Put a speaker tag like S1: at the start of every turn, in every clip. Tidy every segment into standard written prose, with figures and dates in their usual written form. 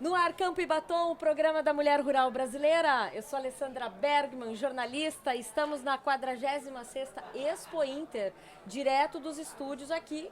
S1: No Ar Campo e Batom, o programa da Mulher Rural Brasileira. Eu sou Alessandra Bergman, jornalista. Estamos na 46ª Expo Inter, direto dos estúdios aqui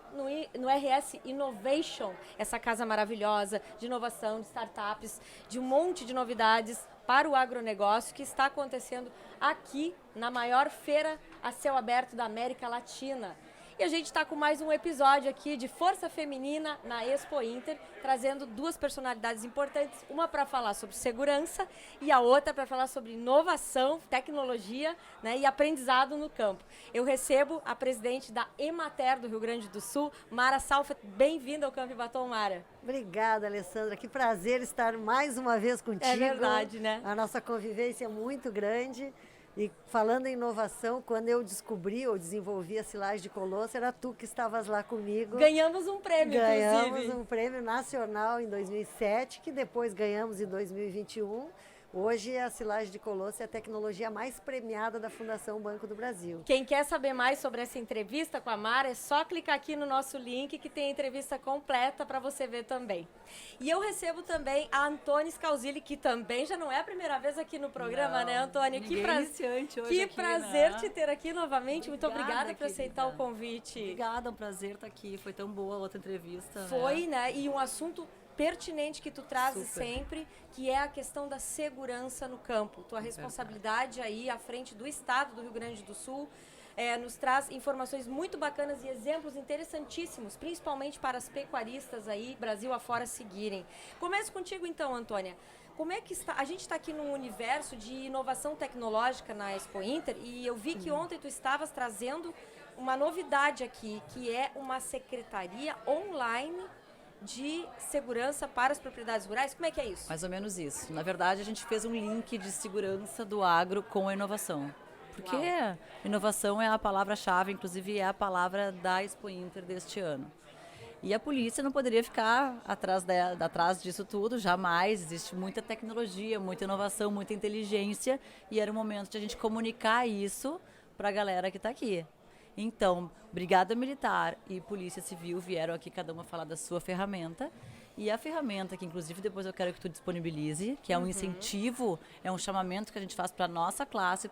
S1: no RS Innovation, essa casa maravilhosa de inovação, de startups, de um monte de novidades para o agronegócio que está acontecendo aqui na maior feira a céu aberto da América Latina. E a gente está com mais um episódio aqui de Força Feminina na Expo Inter, trazendo duas personalidades importantes, uma para falar sobre segurança e a outra para falar sobre inovação, tecnologia, né, e aprendizado no campo. Eu recebo a presidente da Emater do Rio Grande do Sul, Mara Salfet. Bem-vinda ao Campo e Batom, Mara.
S2: Obrigada, Alessandra. Que prazer estar mais uma vez contigo.
S1: É verdade, né?
S2: A nossa convivência é muito grande. E falando em inovação, quando eu descobri ou desenvolvi a silagem de Colosso, era tu que estavas lá comigo.
S1: Ganhamos um prêmio,
S2: Ganhamos
S1: inclusive.
S2: um prêmio nacional em 2007, que depois ganhamos em 2021. Hoje a silagem de Colosso é a tecnologia mais premiada da Fundação Banco do Brasil.
S1: Quem quer saber mais sobre essa entrevista com a Mara, é só clicar aqui no nosso link que tem a entrevista completa para você ver também. E eu recebo também a Antônia Scalzilli, que também já não é a primeira vez aqui no programa, né, Antônia?
S3: Que iniciante hoje
S1: que
S3: aqui,
S1: prazer
S3: né?
S1: te ter aqui novamente. Muito obrigada por aceitar
S3: querida.
S1: o convite.
S3: Obrigada, é um prazer estar aqui. Foi tão boa a outra entrevista.
S1: Foi, né? E um assunto pertinente que tu trazes
S3: Super.
S1: sempre, que é a questão da segurança no campo. Tua responsabilidade aí à frente do Estado do Rio Grande do Sul nos traz informações muito bacanas e exemplos interessantíssimos, principalmente para as pecuaristas aí, Brasil afora, seguirem. Começo contigo então, Antônia. Como é que está? A gente está aqui num universo de inovação tecnológica na Expo Inter e eu vi que ontem tu estavas trazendo uma novidade aqui, que é uma secretaria online de segurança para as propriedades rurais. Como é que é isso?
S3: Mais ou menos isso. Na verdade, a gente fez um link de segurança do agro com a inovação. Porque inovação é a palavra-chave, inclusive é a palavra da Expo Inter deste ano. E a polícia não poderia ficar atrás disso tudo, jamais. Existe muita tecnologia, muita inovação, muita inteligência e era o momento de a gente comunicar isso para a galera que está aqui. Então, Brigada Militar e Polícia Civil vieram aqui cada uma falar da sua ferramenta. E a ferramenta, que inclusive depois eu quero que tu disponibilize, que é um incentivo, é um chamamento que a gente faz para a nossa classe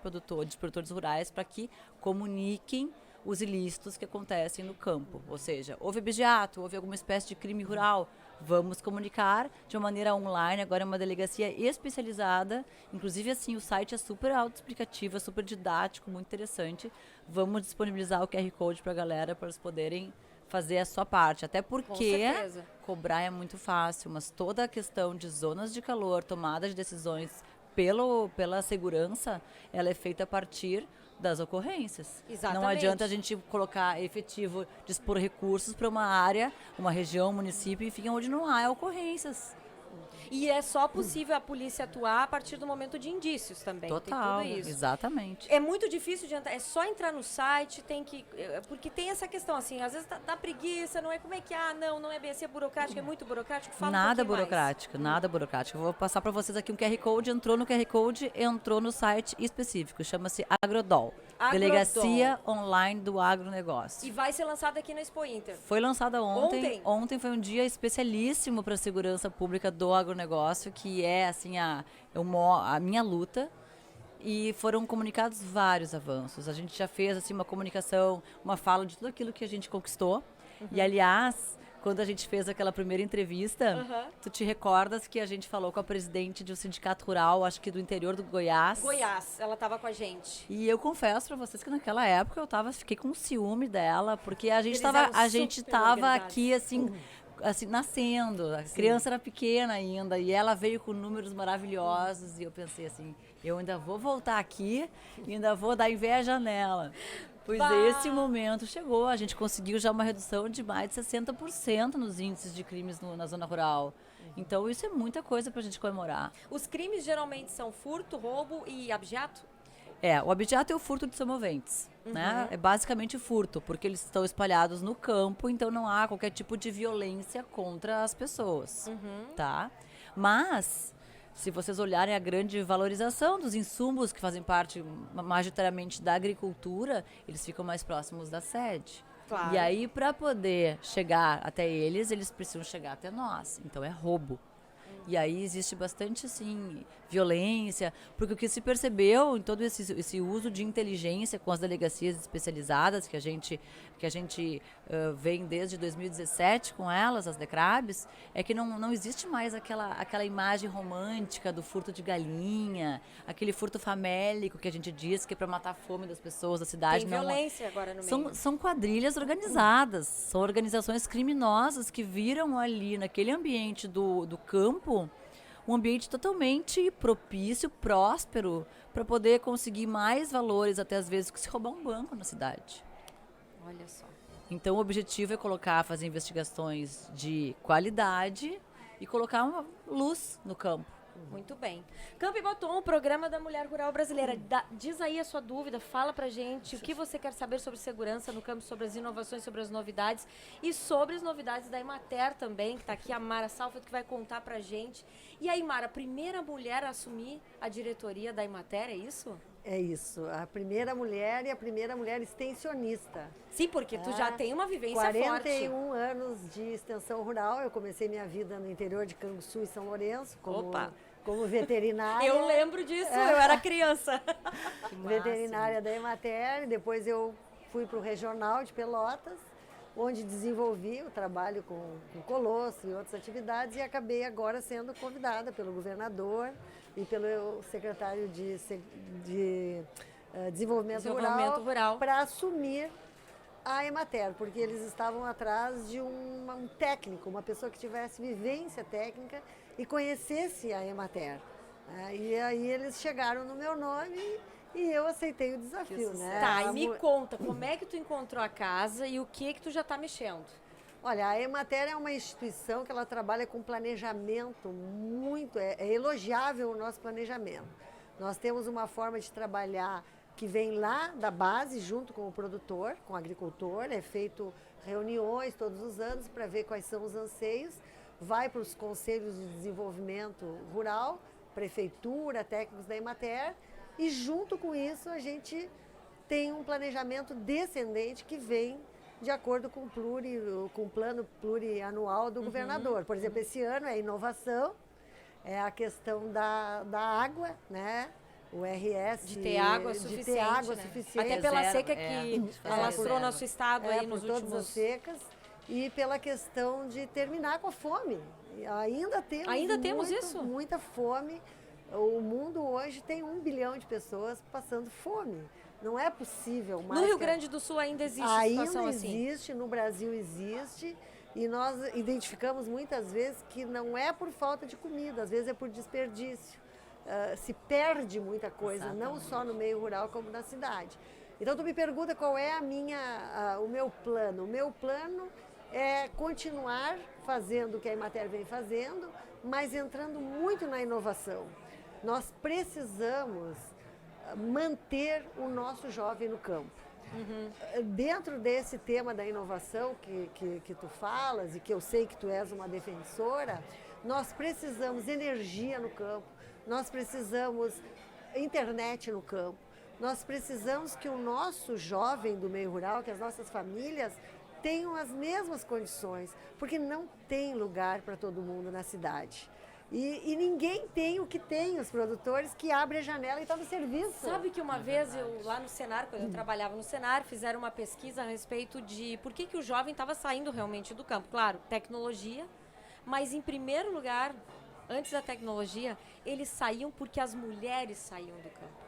S3: de produtores rurais, para que comuniquem os ilícitos que acontecem no campo. Ou seja, houve abigeato, houve alguma espécie de crime rural, vamos comunicar de uma maneira online. Agora é uma delegacia especializada, inclusive assim, o site é super autoexplicativo, é super didático, muito interessante. Vamos disponibilizar o QR Code para a galera, para eles poderem fazer a sua parte. Até porque cobrar é muito fácil, mas toda a questão de zonas de calor, tomada de decisões pela segurança, ela é feita a partir das ocorrências.
S1: Exatamente.
S3: Não adianta a gente colocar efetivo, dispor recursos para uma área, uma região, um município, enfim, onde não há ocorrências.
S1: E é só possível a polícia atuar a partir do momento de indícios também.
S3: Total,
S1: tem tudo isso.
S3: exatamente.
S1: É muito difícil de entrar, é só entrar no site, porque tem essa questão assim, às vezes dá preguiça, não é como é que, não é bem assim, é burocrático, é muito burocrático, fala
S3: Nada
S1: um pouquinho
S3: burocrático, nada burocrático. Eu vou passar para vocês aqui um QR Code, entrou no site específico, chama-se Agrodol. Delegacia Online do Agronegócio.
S1: E vai ser lançado aqui na Expo Inter.
S3: Foi lançada ontem. Ontem foi um dia especialíssimo para a segurança pública do agronegócio, que é assim a minha luta. E foram comunicados vários avanços. A gente já fez assim uma comunicação, uma fala de tudo aquilo que a gente conquistou. E aliás, quando a gente fez aquela primeira entrevista, tu te recordas que a gente falou com a presidente de um sindicato rural, acho que do interior do Goiás.
S1: Ela estava com a gente.
S3: E eu confesso pra vocês que naquela época fiquei com ciúme dela, porque a gente tava aqui assim, nascendo. A criança era pequena ainda e ela veio com números maravilhosos e eu pensei assim, eu ainda vou voltar aqui e ainda vou dar inveja nela. Pois esse momento chegou, a gente conseguiu já uma redução de mais de 60% nos índices de crimes na zona rural. Então isso é muita coisa pra gente comemorar.
S1: Os crimes geralmente são furto, roubo e abigeato?
S3: O abigeato é o furto de semoventes, né? É basicamente furto, porque eles estão espalhados no campo, então não há qualquer tipo de violência contra as pessoas, tá? Mas, se vocês olharem a grande valorização dos insumos que fazem parte majoritariamente da agricultura, eles ficam mais próximos da sede.
S1: Claro.
S3: E aí, para poder chegar até eles precisam chegar até nós. Então, é roubo. E aí existe bastante, assim, violência, porque o que se percebeu em todo esse uso de inteligência com as delegacias especializadas, que a gente vem desde 2017 com elas, as DECRABs, é que não existe mais aquela imagem romântica do furto de galinha, aquele furto famélico que a gente diz que é para matar a fome das pessoas da cidade.
S1: Tem violência agora no meio.
S3: São quadrilhas organizadas, são organizações criminosas que viram ali, naquele ambiente do campo, um ambiente totalmente propício, próspero, para poder conseguir mais valores, até às vezes, que se roubar um banco na cidade.
S1: Olha só.
S3: Então, o objetivo é fazer investigações de qualidade e colocar uma luz no campo.
S1: Muito bem. Campo e Batom, o programa da Mulher Rural Brasileira. Diz aí a sua dúvida, fala pra gente o que você quer saber sobre segurança no campo, sobre as inovações, sobre as novidades e sobre as novidades da Emater também, que tá aqui a Mara Salford, que vai contar pra gente. E aí, Mara, a primeira mulher a assumir a diretoria da Emater, é isso?
S2: É isso, a primeira mulher e a primeira mulher extensionista.
S1: Sim, porque tu já tem uma vivência
S2: 41
S1: forte.
S2: anos de extensão rural, eu comecei minha vida no interior de Canguçu e São Lourenço, como veterinária.
S1: Eu lembro disso, eu era criança.
S2: Veterinária da Emater, depois eu fui para o regional de Pelotas, onde desenvolvi o trabalho com colosso e outras atividades e acabei agora sendo convidada pelo governador e pelo secretário de Desenvolvimento Rural para assumir a Emater, porque eles estavam atrás de um técnico, uma pessoa que tivesse vivência técnica e conhecesse a Emater. E aí eles chegaram no meu nome e eu aceitei o desafio, né?
S1: Tá, e me conta, como é que tu encontrou a casa e o que tu já tá mexendo?
S2: Olha, a Emater é uma instituição que ela trabalha com planejamento muito, é elogiável o nosso planejamento. Nós temos uma forma de trabalhar que vem lá da base, junto com o produtor, com o agricultor, é feito reuniões todos os anos para ver quais são os anseios, vai para os conselhos de desenvolvimento rural, prefeitura, técnicos da Emater, e junto com isso a gente tem um planejamento descendente que vem de acordo com o plano plurianual do governador. Por exemplo, esse ano é inovação, é a questão da água, né? O RS.
S1: De ter água suficiente.
S2: De ter água
S1: né?
S2: suficiente.
S1: Até pela seca que alastrou nosso estado aí nos
S2: todas
S1: últimos...
S2: as secas. E pela questão de terminar com a fome. Ainda temos isso? Muita fome. O mundo hoje tem 1 bilhão de pessoas passando fome. Não é possível mais.
S1: No Rio Grande do Sul ainda existe situação assim?
S2: Ainda existe, no Brasil existe. E nós identificamos muitas vezes que não é por falta de comida, às vezes é por desperdício. Se perde muita coisa, não só no meio rural como na cidade. Então tu me pergunta qual é o meu plano. O meu plano é continuar fazendo o que a Emater vem fazendo, mas entrando muito na inovação. Nós precisamos manter o nosso jovem no campo. Dentro desse tema da inovação que tu falas e que eu sei que tu és uma defensora, nós precisamos energia no campo, nós precisamos internet no campo, nós precisamos que o nosso jovem do meio rural, que as nossas famílias tenham as mesmas condições, porque não tem lugar para todo mundo na cidade. E ninguém tem o que tem os produtores que abrem a janela e estão no serviço.
S1: Sabe que uma vez eu lá no Senar, quando eu trabalhava no Senar, fizeram uma pesquisa a respeito de por que o jovem estava saindo realmente do campo. Claro, tecnologia, mas em primeiro lugar, antes da tecnologia, eles saíam porque as mulheres saíam do campo.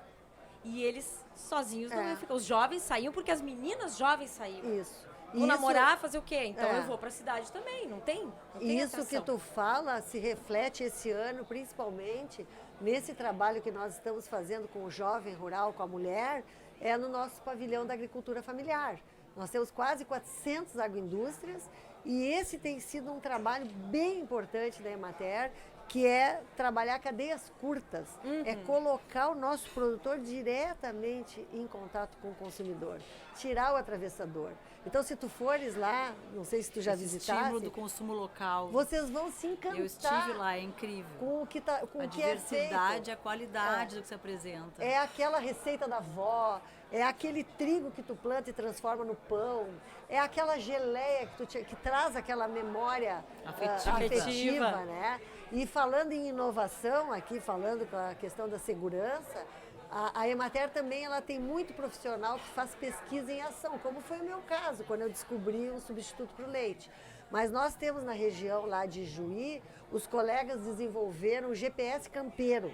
S1: E eles sozinhos não iam ficar. Os jovens saíam porque as meninas jovens saíam.
S2: Isso.
S1: Vou namorar, fazer o quê? Então eu vou para a cidade também, não tem?
S2: Isso que tu fala se reflete esse ano, principalmente nesse trabalho que nós estamos fazendo com o jovem rural, com a mulher, é no nosso pavilhão da agricultura familiar. Nós temos quase 400 agroindústrias e esse tem sido um trabalho bem importante da Emater, que é trabalhar cadeias curtas, é colocar o nosso produtor diretamente em contato com o consumidor, tirar o atravessador. Então, se tu fores lá, não sei se tu já visitaste...
S3: estímulo do consumo local.
S2: Vocês vão se encantar.
S3: Eu estive lá, é incrível.
S2: Com o que tá, com
S3: a
S2: o que é
S3: diversidade,
S2: feito.
S3: a qualidade do que se apresenta.
S2: É aquela receita da avó, é aquele trigo que tu planta e transforma no pão, é aquela geleia que traz aquela memória afetiva, né? E falando em inovação, aqui falando com a questão da segurança, a Emater também ela tem muito profissional que faz pesquisa em ação, como foi o meu caso, quando eu descobri um substituto para o leite. Mas nós temos na região lá de Juí, os colegas desenvolveram o GPS Campeiro.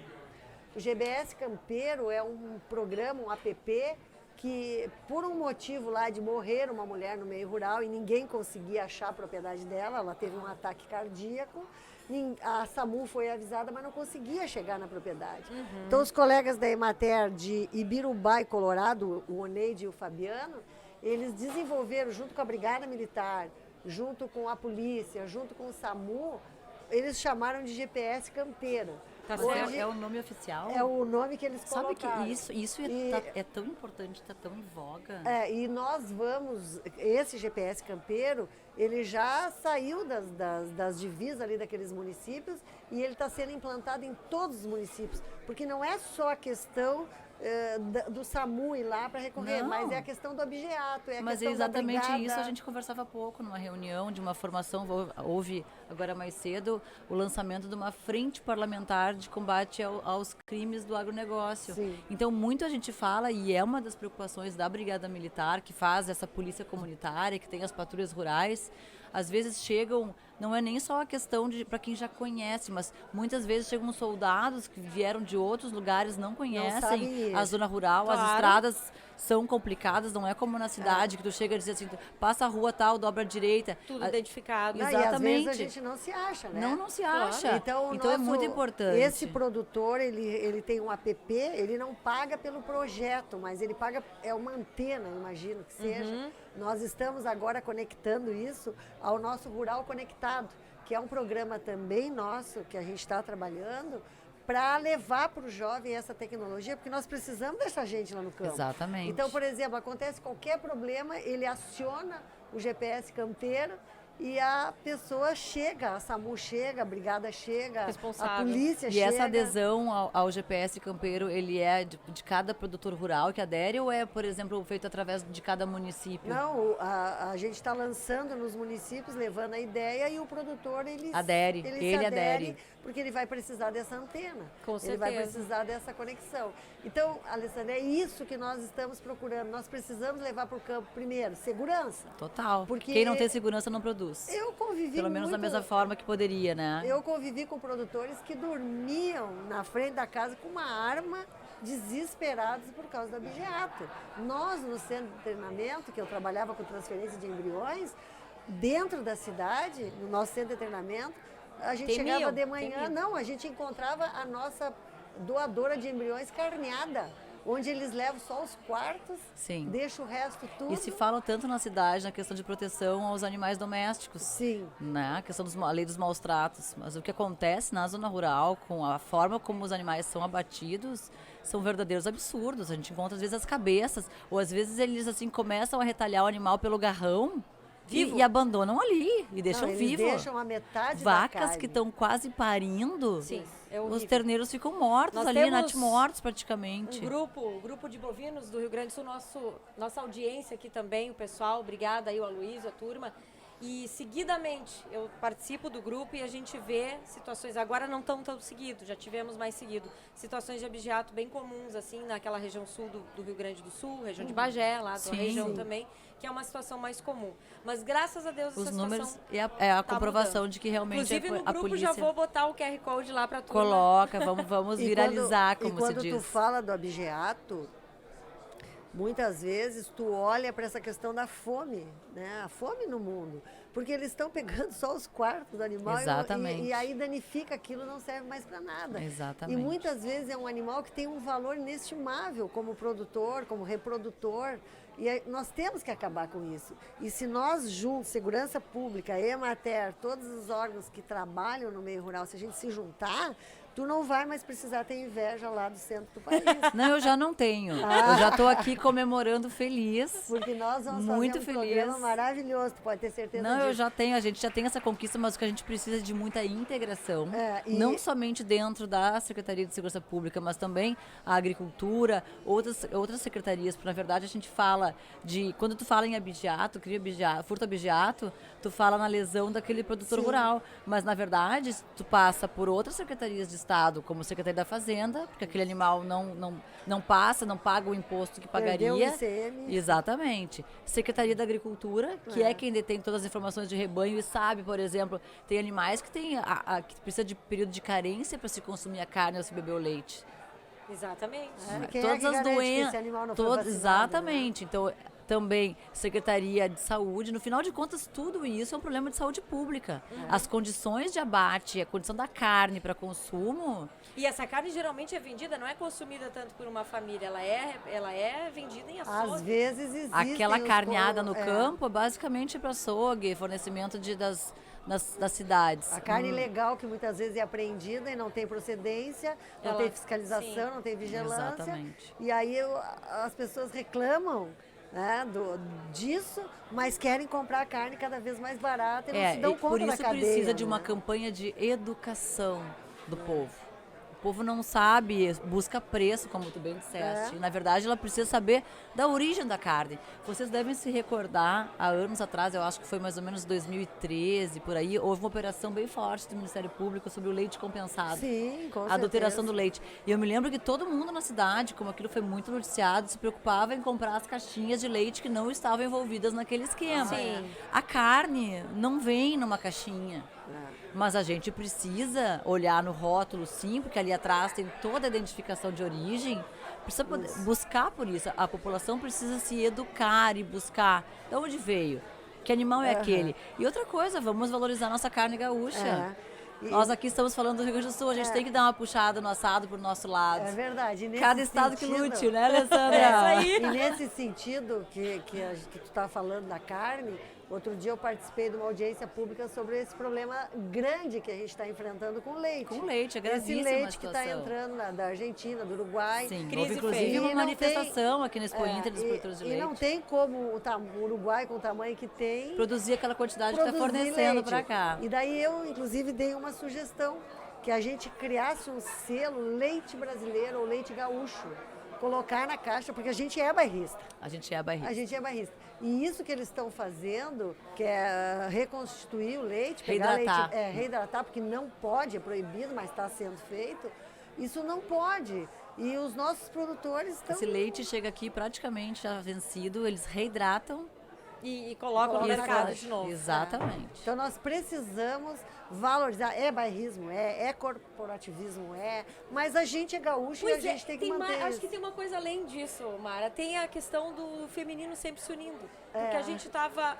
S2: O GPS Campeiro é um programa, um app, que por um motivo lá de morrer uma mulher no meio rural e ninguém conseguia achar a propriedade dela, ela teve um ataque cardíaco, a SAMU foi avisada, mas não conseguia chegar na propriedade. Então os colegas da Emater de Ibirubá e Colorado, o Oneide e o Fabiano, eles desenvolveram junto com a Brigada Militar, junto com a polícia, junto com o SAMU, eles chamaram de GPS Campeiro.
S3: Tá certo. É o nome oficial?
S2: É o nome que eles
S3: colocaram.
S2: Sabe
S3: que isso é tão importante, está tão em voga.
S2: E nós esse GPS Campeiro, ele já saiu das divisas ali daqueles municípios e ele está sendo implantado em todos os municípios, porque não é só a questão do SAMU ir lá para recorrer, mas é a questão do objeto, é a
S3: mas
S2: questão
S3: é exatamente
S2: da
S3: isso, a gente conversava há pouco numa reunião de uma formação, houve agora mais cedo o lançamento de uma frente parlamentar de combate aos crimes do agronegócio.
S2: Sim.
S3: Então muito a gente fala, e é uma das preocupações da Brigada Militar, que faz essa polícia comunitária, que tem as patrulhas rurais, às vezes chegam, não é nem só a questão para quem já conhece, mas muitas vezes chegam soldados que vieram de outros lugares, não conhecem a zona rural, as estradas são complicadas, não é como na cidade, que tu chega e diz assim, passa a rua tal, dobra à direita.
S1: Tudo identificado.
S3: Exatamente.
S2: E às vezes a gente não se acha, né?
S3: Não se acha. Então é muito importante.
S2: Esse produtor, ele tem um app, ele não paga pelo projeto, mas ele paga, é uma antena, imagino que seja. Nós estamos agora conectando isso ao nosso Rural Conectado, que é um programa também nosso, que a gente está trabalhando, para levar para o jovem essa tecnologia, porque nós precisamos dessa gente lá no campo.
S3: Exatamente.
S2: Então, por exemplo, acontece qualquer problema, ele aciona o GPS Campeiro e a pessoa chega, a SAMU chega, a brigada chega, a polícia chega.
S3: E essa adesão ao GPS Campeiro, ele é de cada produtor rural que adere ou é, por exemplo, feito através de cada município?
S2: Não, a gente está lançando nos municípios, levando a ideia e o produtor, ele adere. Porque ele vai precisar dessa antena.
S1: Com certeza.
S2: Ele vai precisar dessa conexão. Então, Alessandra, é isso que nós estamos procurando. Nós precisamos levar para o campo, primeiro, segurança.
S3: Total.
S2: Porque
S3: quem não tem segurança não produz.
S2: Eu convivi
S3: Pelo menos da mesma forma que poderia, né?
S2: Eu convivi com produtores que dormiam na frente da casa com uma arma, desesperados por causa do abigeato. Nós, no centro de treinamento, que eu trabalhava com transferência de embriões, dentro da cidade, no nosso centro de treinamento, a gente chegava de manhã, a gente encontrava a nossa doadora de embriões carneada, onde eles levam só os quartos, deixam o resto tudo.
S3: E se fala tanto na cidade na questão de proteção aos animais domésticos.
S2: Sim.
S3: Né? A questão da lei dos maus tratos. Mas o que acontece na zona rural, com a forma como os animais são abatidos, são verdadeiros absurdos. A gente encontra às vezes as cabeças, ou às vezes eles assim começam a retalhar o animal pelo garrão. E abandonam ali, e deixam vivo.
S2: Eles deixam a metade
S3: Vacas
S2: da carne.
S3: que estão quase parindo.
S1: Sim,
S3: os terneiros ficam mortos ali, natimortos praticamente.
S1: Um grupo de bovinos do Rio Grande do Sul, nossa audiência aqui também, o pessoal, obrigada aí, o Aloysio, a turma. E seguidamente eu participo do grupo e a gente vê situações, agora não tão seguido, já tivemos mais seguido, situações de abigeato bem comuns, assim, naquela região sul do Rio Grande do Sul, região de Bagé, lá da região também, que é uma situação mais comum. Mas graças a Deus
S3: os
S1: essa
S3: números
S1: situação
S3: é a comprovação de que realmente
S1: inclusive no
S3: a
S1: grupo
S3: polícia...
S1: já vou botar o QR Code lá para turma.
S3: Coloca, vamos viralizar, como se diz.
S2: E quando tu fala do abigeato, muitas vezes tu olha para essa questão da fome, né? A fome no mundo. Porque eles estão pegando só os quartos do animal e aí danifica aquilo, não serve mais para nada.
S3: Exatamente.
S2: E muitas vezes é um animal que tem um valor inestimável como produtor, como reprodutor. E aí, nós temos que acabar com isso. E se nós juntos, Segurança Pública, Emater, todos os órgãos que trabalham no meio rural, se a gente se juntar, tu não vai mais precisar ter inveja lá do centro do país.
S3: Não, eu já não tenho. Eu já estou aqui comemorando feliz.
S2: Porque nós vamos
S3: Muito
S2: fazer um
S3: feliz.
S2: programa maravilhoso, tu pode ter certeza
S3: Não,
S2: disso.
S3: eu já tenho, a gente já tem essa conquista, mas o que a gente precisa é de muita integração,
S2: E-
S3: não somente dentro da Secretaria de Segurança Pública, mas também a agricultura, outras secretarias, porque na verdade a gente fala de, quando tu fala em abigeato, furto abigeato, tu fala na lesão daquele produtor
S2: Sim.
S3: rural, mas na verdade tu passa por outras secretarias de Estado, como Secretaria da Fazenda, porque aquele animal não passa, não paga o imposto que
S2: Perdeu o
S3: pagaria.
S2: ICM.
S3: Exatamente. Secretaria da Agricultura, que é quem detém todas as informações de rebanho e sabe, por exemplo, tem animais que tem que precisa de período de carência para se consumir a carne ou se beber o leite.
S1: Exatamente.
S2: Quem
S3: Todas
S2: que
S3: as
S2: garante que
S3: doenças,
S2: esse animal não foi vacinado,
S3: exatamente. Então, também Secretaria de Saúde, no final de contas, tudo isso é um problema de saúde pública. As condições de abate, a condição da carne para consumo,
S1: E essa carne geralmente é vendida, não é consumida tanto por uma família, ela é vendida em
S2: Às
S1: açougue.
S2: vezes existem
S3: aquela
S2: os
S3: carneada no
S2: é.
S3: campo, basicamente para açougue, fornecimento das cidades.
S2: A carne legal, que muitas vezes é apreendida e não tem procedência, não
S1: Ela-
S2: tem fiscalização,
S1: sim.
S2: não tem vigilância.
S3: Exatamente.
S2: E aí as pessoas reclamam, né, disso, mas querem comprar a carne cada vez mais barata e não se dão
S3: e
S2: conta
S3: por
S2: da
S3: isso
S2: cadeia.
S3: precisa de uma
S2: né?
S3: campanha de educação do povo. O povo não sabe, busca preço, como tu bem disseste.
S2: É.
S3: Na verdade, ela precisa saber da origem da carne. Vocês devem se recordar, há anos atrás, eu acho que foi mais ou menos 2013, por aí, houve uma operação bem forte do Ministério Público sobre o leite compensado.
S2: Sim, com
S3: A adulteração
S2: certeza.
S3: do leite. E eu me lembro que todo mundo na cidade, como aquilo foi muito noticiado, se preocupava em comprar as caixinhas de leite que não estavam envolvidas naquele esquema.
S1: Sim.
S3: A carne não vem numa caixinha. Mas a gente precisa olhar no rótulo, sim, porque ali atrás tem toda a identificação de origem. Precisa buscar por isso. A população precisa se educar e buscar de onde veio, que animal é aquele. E outra coisa, vamos valorizar nossa carne gaúcha.
S2: E-
S3: Nós aqui estamos falando do Rio Grande do Sul, a gente tem que dar uma puxada no assado pro nosso lado.
S2: É verdade. E nesse
S3: Cada estado que
S2: sentido-
S3: lute, né, Alessandra?
S1: É isso aí.
S2: E nesse sentido que tu está falando da carne, outro dia eu participei de uma audiência pública sobre esse problema grande que a gente está enfrentando com o leite.
S3: Com leite, é
S2: Esse
S3: gravíssima a
S2: leite que está
S3: situação.
S2: entrando da Argentina, do Uruguai.
S3: Sim,
S1: Crise
S3: houve inclusive
S1: feia.
S3: uma
S2: E não
S3: manifestação aqui no Expo Inter dos
S2: e-
S3: produtores de
S2: e
S3: leite.
S2: não tem como o Uruguai, com o tamanho que tem,
S3: Produzir aquela quantidade que está
S2: produzir
S3: fornecendo
S2: leite.
S3: para cá.
S2: E daí eu, inclusive, dei uma sugestão, que a gente criasse um selo leite brasileiro ou leite gaúcho. Colocar na caixa, porque a gente é bairrista.
S3: A gente é a barriga.
S2: A gente é bairrista. E isso que eles estão fazendo, que é reconstituir o leite, pegar
S3: Reidratar.
S2: leite, reidratar, porque não pode, é proibido, mas está sendo feito, isso não pode. E os nossos produtores estão...
S3: Esse leite chega aqui praticamente já vencido, eles reidratam
S1: E colocam no
S2: Coloca na
S1: mercado
S2: caixa.
S1: de novo.
S3: Exatamente.
S2: Então nós precisamos valorizar, é bairrismo, é corporativismo, mas a gente é gaúcho e a gente tem que manter
S1: acho
S2: isso.
S1: que tem uma coisa além disso, Mara. Tem a questão do feminino sempre se unindo. Porque a gente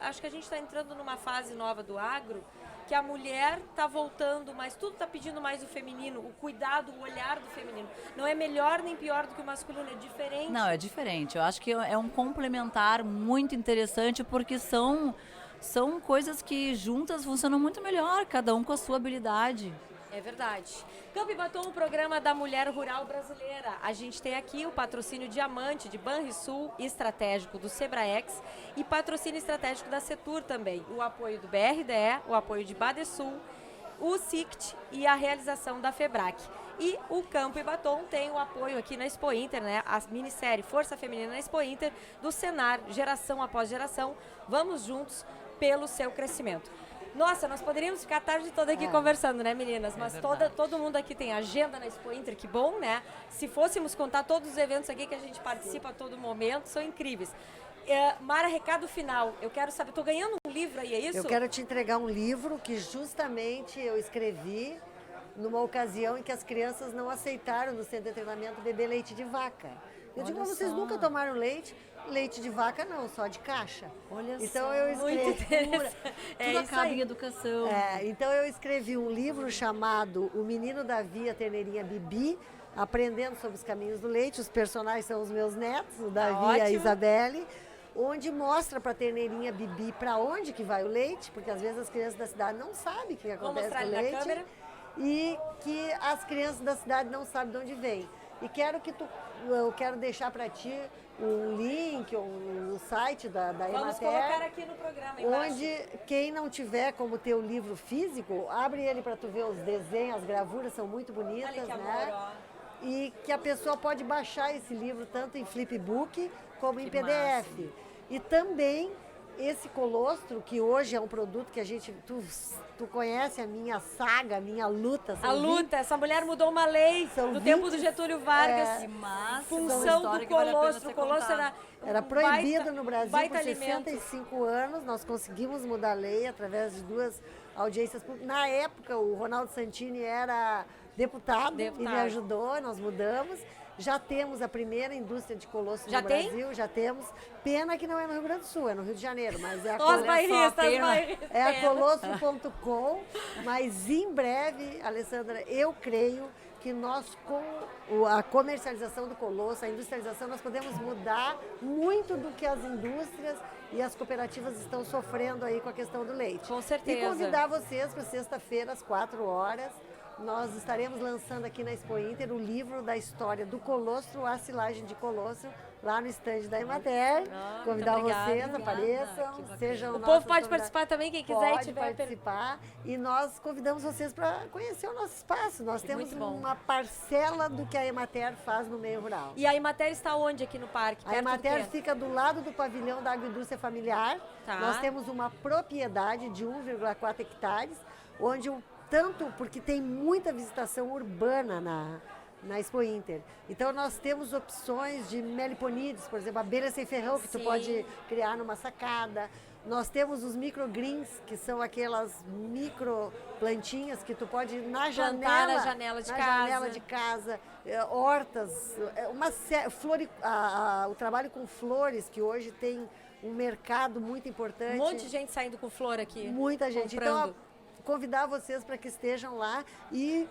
S1: acho que a gente está entrando numa fase nova do agro, que a mulher está voltando, mas tudo está pedindo mais o feminino, o cuidado, o olhar do feminino. Não é melhor nem pior do que o masculino, é diferente.
S3: Não, é diferente. Eu acho que é um complementar muito interessante, porque são coisas que juntas funcionam muito melhor, cada um com a sua habilidade.
S1: É verdade. Campo e Batom, o programa da mulher rural brasileira. A gente tem aqui o patrocínio Diamante de Banrisul, estratégico do Sebraex e patrocínio estratégico da Setur também. O apoio do BRDE, o apoio de Badesul, o SICT e a realização da FEBRAC. E o Campo e Batom tem o apoio aqui na Expo Inter, né? A minissérie Força Feminina na Expo Inter, do Senar, geração após geração. Vamos juntos pelo seu crescimento. Nossa, nós poderíamos ficar a tarde toda aqui conversando, né, meninas? Mas todo mundo aqui tem agenda na Expo Inter, que bom, né? Se fôssemos contar todos os eventos aqui que a gente participa a todo momento, são incríveis. Mara, recado final. Eu quero saber, estou ganhando um livro aí, é isso?
S2: Eu quero te entregar um livro que justamente eu escrevi numa ocasião em que as crianças não aceitaram no centro de treinamento beber leite de vaca. Eu digo,
S3: Olha
S2: vocês
S3: só.
S2: nunca tomaram leite? Leite de vaca não, só de caixa.
S3: Olha
S2: então
S3: só.
S2: eu
S1: Muito
S2: escrevi,
S1: interessante. É
S3: Tudo
S1: isso
S3: acaba
S1: aí.
S3: em educação.
S2: então eu escrevi um livro chamado O Menino Davi e a Terneirinha Bibi, aprendendo sobre os caminhos do leite. Os personagens são os meus netos, o Davi e a
S1: Ótimo.
S2: Isabelle, onde mostra para a terneirinha Bibi para onde que vai o leite, porque às vezes as crianças da cidade não sabem o que
S1: Vamos
S2: acontece
S1: mostrar
S2: com o
S1: ali na
S2: leite.
S1: câmera.
S2: e que as crianças da cidade não sabem de onde vem. E eu quero deixar para ti um link, um site da
S1: Vamos
S2: Emater,
S1: colocar aqui no programa embaixo.
S2: onde quem não tiver como ter o livro físico, abre ele para tu ver os desenhos, as gravuras são muito bonitas,
S1: Olha que amor,
S2: né?
S1: ó.
S2: E que a pessoa pode baixar esse livro tanto em flipbook como em
S3: Que
S2: PDF.
S3: massa.
S2: E também esse colostro, que hoje é um produto que tu conhece a minha saga, a minha luta.
S1: A
S2: são
S1: luta, essa mulher mudou uma lei
S2: São
S1: no
S2: 20
S1: tempo do Getúlio Vargas.
S3: Que massa,
S1: Função
S3: uma história
S1: do
S3: que vale a pena
S1: colostro.
S3: ser
S1: O colostro
S3: contada.
S2: Era
S1: um
S2: proibido
S1: baita-
S2: no Brasil
S1: baita
S2: por
S1: alimento.
S2: 65 anos. Nós conseguimos mudar a lei através de 2 audiências públicas. Na época, o Ronaldo Santini era deputado e me ajudou, nós mudamos. Já temos a primeira indústria de colostro
S1: Já
S2: no
S1: tem?
S2: Brasil, já temos. Pena que não é no Rio Grande do Sul, é no Rio de Janeiro, mas é a
S1: Ó, as bairristas, as
S3: pena.
S1: bairristas.
S2: é a colostro.com, mas em breve, Alessandra, eu creio que nós, com a comercialização do colostro, a industrialização, nós podemos mudar muito do que as indústrias e as cooperativas estão sofrendo aí com a questão do leite.
S1: Com certeza.
S2: E convidar vocês para sexta-feira, às 4 horas, nós estaremos lançando aqui na Expo Inter o livro da história do colostro, a silagem de colostro, lá no estande da Emater. Convidar
S1: obrigada,
S2: vocês,
S1: obrigada.
S2: apareçam,
S3: Que
S2: sejam
S1: O
S2: nossos
S1: povo pode
S2: convidados.
S1: participar também, quem quiser e
S2: Pode
S1: tiver
S2: participar. E nós convidamos vocês para conhecer o nosso espaço. Nós temos
S1: Muito bom.
S2: uma parcela do que a Emater faz no meio rural.
S1: E a Emater está onde aqui no parque?
S2: A
S1: Perto do
S2: Emater
S1: quê?
S2: fica do lado do pavilhão da agroindústria familiar.
S1: Tá.
S2: Nós temos uma propriedade de 1,4 hectares, onde tanto porque tem muita visitação urbana na Expo Inter. Então nós temos opções de meliponídeos, por exemplo, abelha sem ferrão, que tu
S1: Sim.
S2: pode criar numa sacada. Nós temos os microgreens, que são aquelas micro plantinhas que tu pode na janela,
S1: na janela de
S2: na
S1: casa.
S2: janela de casa, hortas, o trabalho com flores, que hoje tem um mercado muito importante.
S1: Um monte de gente saindo com flor aqui.
S2: Muita gente.
S1: comprando.
S2: Então, convidar vocês para que estejam lá e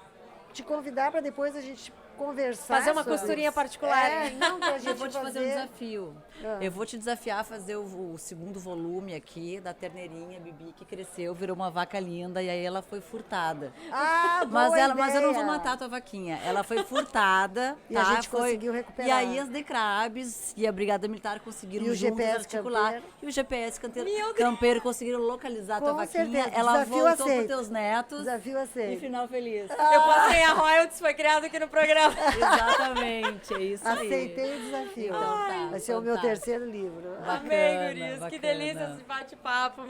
S2: te convidar para depois a gente conversar.
S1: Fazer uma
S2: sobre
S1: costurinha
S2: isso.
S1: particular.
S2: Não, pra gente
S3: Eu vou te fazer um desafio.
S2: Ah.
S3: Eu vou te desafiar a fazer o segundo volume aqui da terneirinha Bibi, que cresceu, virou uma vaca linda e aí ela foi furtada.
S2: Ah,
S3: Mas,
S2: boa
S3: mas eu não vou
S2: ideia.
S3: matar a tua vaquinha. Ela foi furtada.
S2: E a
S3: tá?
S2: gente conseguiu recuperar.
S3: E aí as Decrabes e a Brigada Militar conseguiram
S2: E o
S3: juntos
S2: GPS
S3: articular.
S2: campeiro.
S3: E o GPS
S1: Meu Deus.
S3: campeiro conseguiram localizar a tua
S2: Com
S3: vaquinha.
S2: certeza.
S3: Ela
S2: Desafio
S3: voltou
S2: aceito.
S3: para teus netos.
S2: Desafio
S3: E
S2: aceito.
S3: final feliz.
S1: Eu passei a royalties, foi criado aqui no programa.
S3: Exatamente, é isso aí.
S2: Aceitei o desafio.
S3: Então tá,
S2: Vai ser o meu
S3: fantástico.
S2: terceiro livro.
S1: Amei,
S3: Bacana,
S1: gurias. Que
S3: bacana.
S1: delícia esse bate-papo.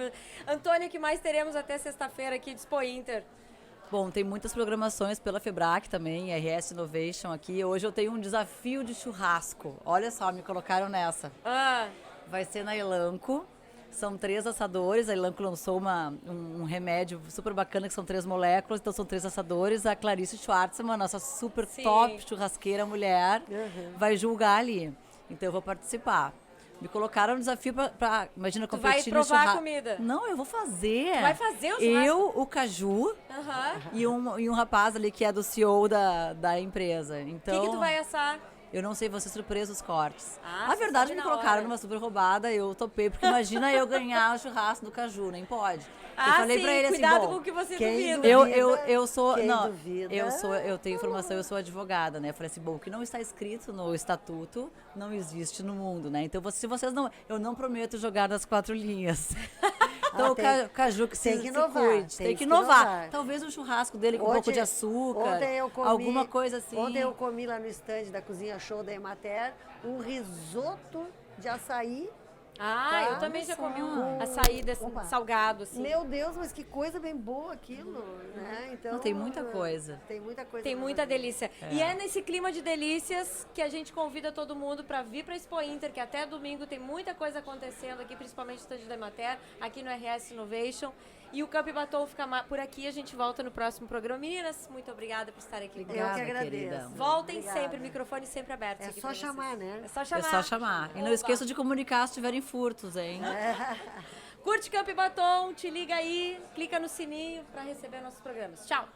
S1: Antônio, o que mais teremos até sexta-feira aqui de Expo Inter?
S3: Bom, tem muitas programações pela Febrac também, RS Innovation aqui. Hoje eu tenho um desafio de churrasco. Olha só, me colocaram nessa.
S1: Ah,
S3: Vai ser na Elanco. São 3 assadores. A Elanco lançou um remédio super bacana, que são 3 moléculas. Então, são 3 assadores. A Clarice Schwartzman, nossa super
S1: Sim.
S3: top churrasqueira mulher,
S2: Uhum.
S3: vai julgar ali. Então, eu vou participar. Me colocaram um desafio pra imagina,
S1: Tu vai
S3: competir no
S1: provar a
S3: churrasco.
S1: comida?
S3: Não, eu vou fazer.
S1: Vai fazer o churrasco?
S3: Eu, o Caju
S1: aham.
S3: e um rapaz ali que é do CEO da empresa.
S1: O
S3: Então,
S1: que tu vai assar?
S3: eu não sei, vou ser surpresa os cortes.
S1: Ah,
S3: A
S1: você
S3: verdade,
S1: sabe
S3: me
S1: na
S3: colocaram
S1: hora.
S3: numa super roubada, eu topei, porque imagina eu ganhar o churrasco do Caju, nem pode. Eu
S1: Ah,
S3: falei
S1: sim,
S3: pra ele assim,
S1: cuidado
S3: bom,
S1: com o que você
S2: quem
S1: duvida.
S3: eu sou,
S2: Quem
S3: não,
S2: duvida?
S3: eu tenho informação, eu sou advogada, né? Eu falei assim, bom, o que não está escrito no estatuto não existe no mundo, né? Então, se vocês não, eu não prometo jogar nas 4 linhas. Então,
S2: tem-
S3: o Caju que
S2: tem
S3: se
S2: que inovar,
S3: cuide,
S2: tem
S3: tem que
S2: que
S3: inovar.
S2: inovar.
S3: Talvez um churrasco dele com um pouco de açúcar,
S2: ontem eu comi,
S3: alguma coisa assim.
S2: Ontem eu comi lá no estande da Cozinha Show da Emater um risoto de açaí.
S1: Ah,
S2: Tá,
S1: eu também já comi um
S2: olha só.
S1: açaí desse
S2: Opa.
S1: salgado, assim.
S2: Meu Deus, mas que coisa bem boa aquilo, né? Então,
S3: Não, tem muita coisa.
S2: Tem muita coisa.
S1: Tem
S2: pra
S1: muita
S2: fazer.
S1: delícia. E é nesse clima de delícias que a gente convida todo mundo para vir para Expo Inter, que até domingo tem muita coisa acontecendo aqui, principalmente no stand da Emater, aqui no RS Innovation. E o Campo e Batom fica por aqui, a gente volta no próximo programa. Meninas, muito obrigada por estarem aqui conosco.
S2: Eu que
S3: Obrigada,
S2: agradeço.
S3: querida.
S1: Voltem
S2: Obrigada.
S1: sempre, microfone sempre aberto.
S2: É
S1: aqui
S2: só
S1: pra vocês.
S2: chamar, né?
S1: É só
S3: É
S1: chamar.
S3: só chamar. E não
S1: Oba.
S3: esqueça de comunicar se tiverem furtos, hein?
S1: Curte Campo e Batom, te liga aí, clica no sininho para receber nossos programas. Tchau!